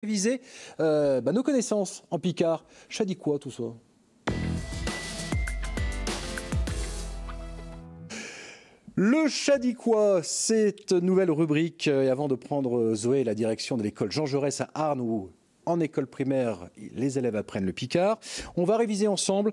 Réviser nos connaissances en picard. Ça dit quoi tout ça? Le Chadiquois, cette nouvelle rubrique. Et avant de prendre Zoé la direction de l'école Jean Jaurès à Arnes, où en école primaire, les élèves apprennent le picard, on va réviser ensemble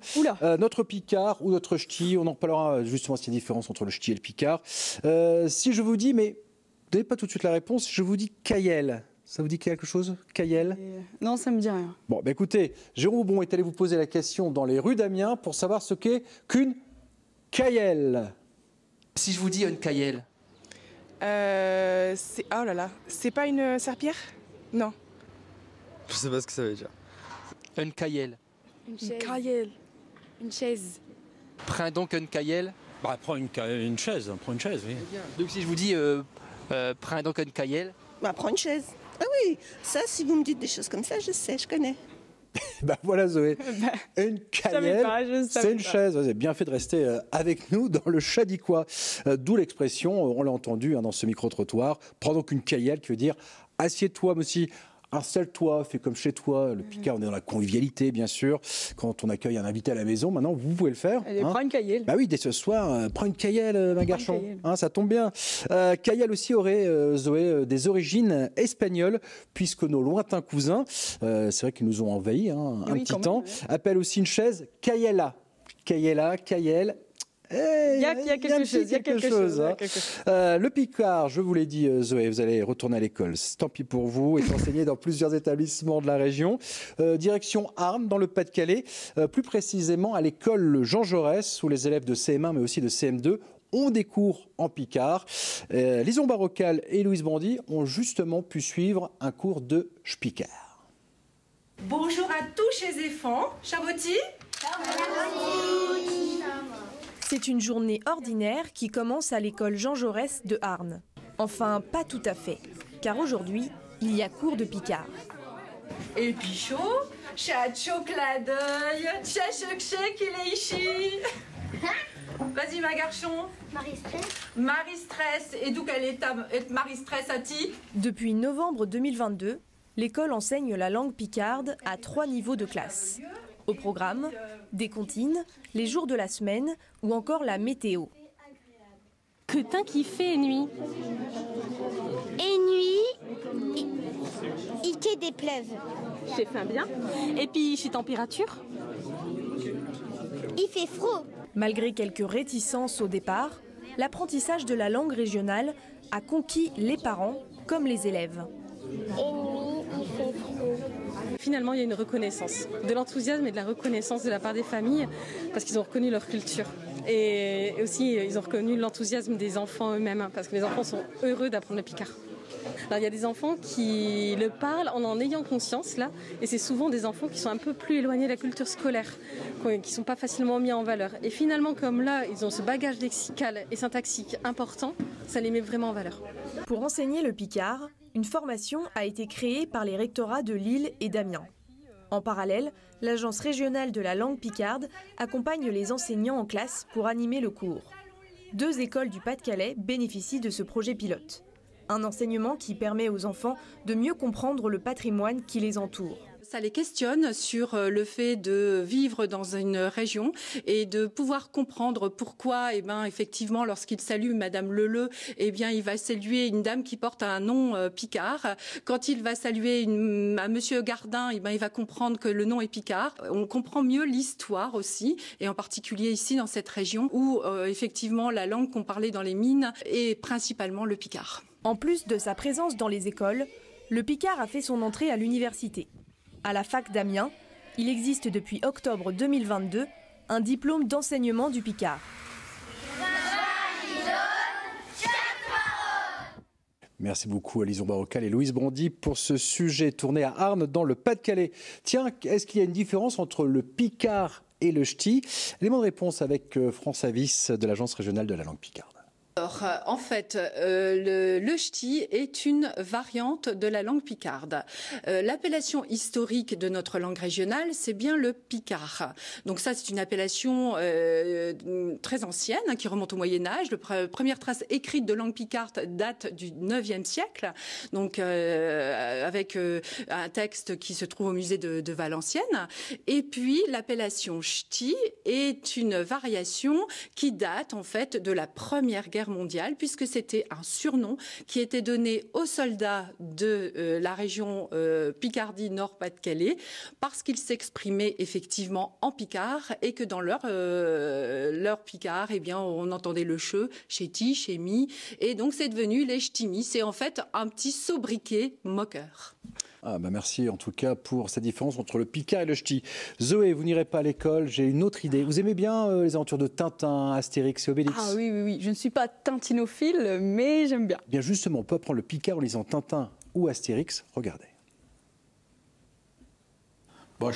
notre picard ou notre ch'ti. On en reparlera justement s'il y a une différence entre le ch'ti et le picard. Si je vous dis, mais vous n'avez pas tout de suite la réponse, je vous dis Cayel. Ça vous dit quelque chose, Cayel? Non, ça me dit rien. Bon, écoutez, Jérôme Bon est allé vous poser la question dans les rues d'Amiens pour savoir ce qu'est qu'une Cayel. Si je vous dis une Cayel. Oh là là, c'est pas une serpillère? Non. Je sais pas ce que ça veut dire. Une Cayel. Une Cayel. Une chaise. Prends donc une Cayel. Bah, prends une chaise, oui. Donc si je vous dis prends donc une Cayel. Bah, prends une chaise. Ah oui, ça, si vous me dites des choses comme ça, je sais, je connais. Voilà Zoé, une Cayel, c'est une chaise. Vous avez bien fait de rester avec nous dans le Chadiquois. D'où l'expression, on l'a entendu dans ce micro-trottoir, prends donc une Cayel, qui veut dire assieds-toi, mais aussi installe-toi, fais comme chez toi. Le picard, on est dans la convivialité, bien sûr. Quand on accueille un invité à la maison, maintenant, vous pouvez le faire. Allez, prends une Cayel. Bah oui, dès ce soir, prends une Cayel, ma garçon. Ça tombe bien. Cayel aussi aurait, Zoé, des origines espagnoles, puisque nos lointains cousins, c'est vrai qu'ils nous ont envahis un petit temps, appellent aussi une chaise Cayela. Cayela, Cayel. Il y a quelque chose. Le picard, je vous l'ai dit, Zoé, vous allez retourner à l'école. Tant pis pour vous, est enseigné dans plusieurs établissements de la région. Direction Arnes, dans le Pas-de-Calais, plus précisément à l'école Jean Jaurès, où les élèves de CM1 mais aussi de CM2 ont des cours en picard. Lison Barrocal et Louise Bondy ont justement pu suivre un cours de Spicard. Bonjour à tous chez enfants. Chaboti. C'est une journée ordinaire qui commence à l'école Jean Jaurès de Arnes. Enfin, pas tout à fait, car aujourd'hui, il y a cours de picard. Et Pichot, chat chocolat d'œil, chat choc qu'il est ici. Vas-y ma garçon. Marie-Stress. Marie-Stress. Et d'où qu'elle est Marie-Stress à ti? Depuis novembre 2022, l'école enseigne la langue picarde à 3 niveaux de classe. Au programme, des comptines, les jours de la semaine ou encore la météo. Que temps qu'il fait nuit? Et nuit, il fait des pleuves. J'ai faim bien. Et puis chez température? Il fait froid. Malgré quelques réticences au départ, l'apprentissage de la langue régionale a conquis les parents comme les élèves. Et nuit, il fait froid. Finalement, il y a une reconnaissance, de l'enthousiasme et de la reconnaissance de la part des familles, parce qu'ils ont reconnu leur culture. Et aussi, ils ont reconnu l'enthousiasme des enfants eux-mêmes, parce que les enfants sont heureux d'apprendre le picard. Alors, il y a des enfants qui le parlent en ayant conscience, là, et c'est souvent des enfants qui sont un peu plus éloignés de la culture scolaire, qui ne sont pas facilement mis en valeur. Et finalement, comme là, ils ont ce bagage lexical et syntaxique important, ça les met vraiment en valeur. Pour enseigner le picard, une formation a été créée par les rectorats de Lille et d'Amiens. En parallèle, l'Agence régionale de la langue picarde accompagne les enseignants en classe pour animer le cours. 2 écoles du Pas-de-Calais bénéficient de ce projet pilote. Un enseignement qui permet aux enfants de mieux comprendre le patrimoine qui les entoure. Ça les questionne sur le fait de vivre dans une région et de pouvoir comprendre pourquoi, effectivement, lorsqu'il salue Madame Leleu, il va saluer une dame qui porte un nom picard. Quand il va saluer un Monsieur Gardin, il va comprendre que le nom est picard. On comprend mieux l'histoire aussi, et en particulier ici dans cette région où effectivement la langue qu'on parlait dans les mines est principalement le picard. En plus de sa présence dans les écoles, le picard a fait son entrée à l'université. À la fac d'Amiens, il existe depuis octobre 2022 un diplôme d'enseignement du picard. Merci beaucoup à Lison Barrocal et Louise Bondy pour ce sujet tourné à Arnes dans le Pas-de-Calais. Tiens, est-ce qu'il y a une différence entre le picard et le ch'ti? Élément de réponse avec France Avis de l'Agence régionale de la langue picarde. Alors, en fait, le ch'ti est une variante de la langue picarde. L'appellation historique de notre langue régionale, c'est bien le picard. Donc ça, c'est une appellation très ancienne, hein, qui remonte au Moyen-Âge. La première trace écrite de langue picarde date du 9e siècle, donc avec un texte qui se trouve au musée de Valenciennes. Et puis, l'appellation ch'ti est une variation qui date, en fait, de la Première Guerre mondiale, puisque c'était un surnom qui était donné aux soldats de la région Picardie Nord-Pas-de-Calais, parce qu'ils s'exprimaient effectivement en picard et que dans leur picard, eh bien, on entendait le che, chéti, chémi, et donc c'est devenu les ch'timis. C'est en fait un petit sobriquet moqueur. Ah bah merci en tout cas pour cette différence entre le picard et le ch'ti. Zoé, vous n'irez pas à l'école, j'ai une autre idée. Vous aimez bien les aventures de Tintin, Astérix et Obélix? Ah oui, oui, oui. Je ne suis pas tintinophile, mais j'aime bien. Bien justement, on peut apprendre le picard en lisant Tintin ou Astérix. Regardez.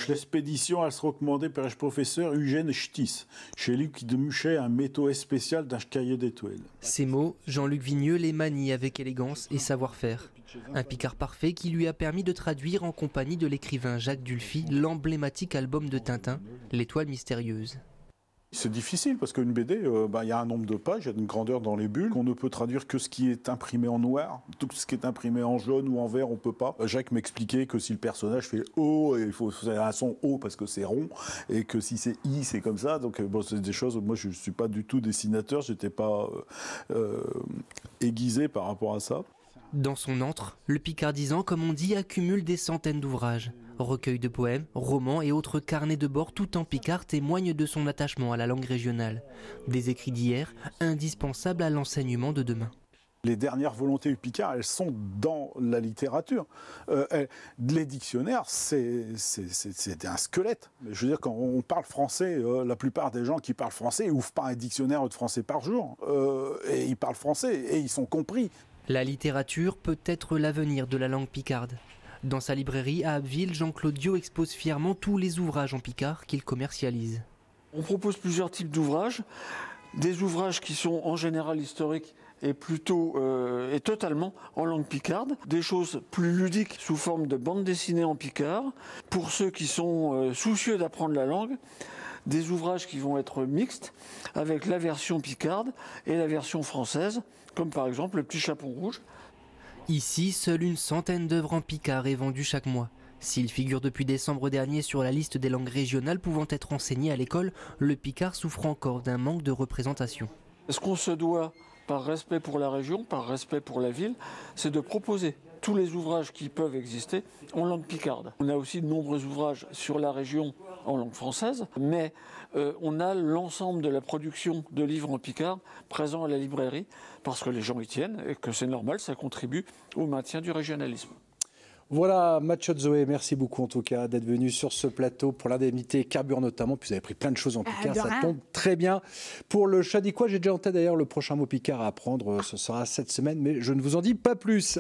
L'expédition, elle se recommandait par le professeur Eugène Ch'tis, chez lui qui demuchait un métaux spécial d'un cahier d'étoiles. Ces mots, Jean-Luc Vigneux les manie avec élégance et savoir-faire. Un picard parfait qui lui a permis de traduire en compagnie de l'écrivain Jacques Dulphy l'emblématique album de Tintin, L'Étoile mystérieuse. C'est difficile parce qu'une BD, il y a un nombre de pages, il y a une grandeur dans les bulles, qu'on ne peut traduire que ce qui est imprimé en noir. Tout ce qui est imprimé en jaune ou en vert, on ne peut pas. Jacques m'expliquait que si le personnage fait O, il faut faire un son O parce que c'est rond, et que si c'est I, c'est comme ça. Donc c'est des choses, moi je ne suis pas du tout dessinateur, je n'étais pas aiguisé par rapport à ça. Dans son antre, le picardisant, comme on dit, accumule des centaines d'ouvrages. Recueils de poèmes, romans et autres carnets de bord tout en picard témoignent de son attachement à la langue régionale. Des écrits d'hier, indispensables à l'enseignement de demain. Les dernières volontés du picard, elles sont dans la littérature. Les dictionnaires, c'est un squelette. Je veux dire, quand on parle français, la plupart des gens qui parlent français n'ouvrent pas un dictionnaire de français par jour. Et ils parlent français et ils sont compris. La littérature peut être l'avenir de la langue picarde. Dans sa librairie à Abbeville, Jean-Claude Diot expose fièrement tous les ouvrages en picard qu'il commercialise. On propose plusieurs types d'ouvrages. Des ouvrages qui sont en général historiques et totalement en langue picarde. Des choses plus ludiques sous forme de bande dessinée en picard. Pour ceux qui sont soucieux d'apprendre la langue, des ouvrages qui vont être mixtes avec la version picarde et la version française, comme par exemple Le Petit Chaperon Rouge. Ici, seule une centaine d'œuvres en picard est vendue chaque mois. S'il figure depuis décembre dernier sur la liste des langues régionales pouvant être enseignées à l'école, le picard souffre encore d'un manque de représentation. Ce qu'on se doit, par respect pour la région, par respect pour la ville, c'est de proposer tous les ouvrages qui peuvent exister en langue picarde. On a aussi de nombreux ouvrages sur la région en langue française, mais on a l'ensemble de la production de livres en picard présents à la librairie, parce que les gens y tiennent et que c'est normal, ça contribue au maintien du régionalisme. Voilà, Mathieu Zoé, merci beaucoup en tout cas d'être venu sur ce plateau pour l'indemnité carburant notamment. Puis vous avez pris plein de choses en picard, ça tombe très bien. Pour le Chadiquois, j'ai déjà en tête d'ailleurs le prochain mot picard à apprendre, ce sera cette semaine, mais je ne vous en dis pas plus.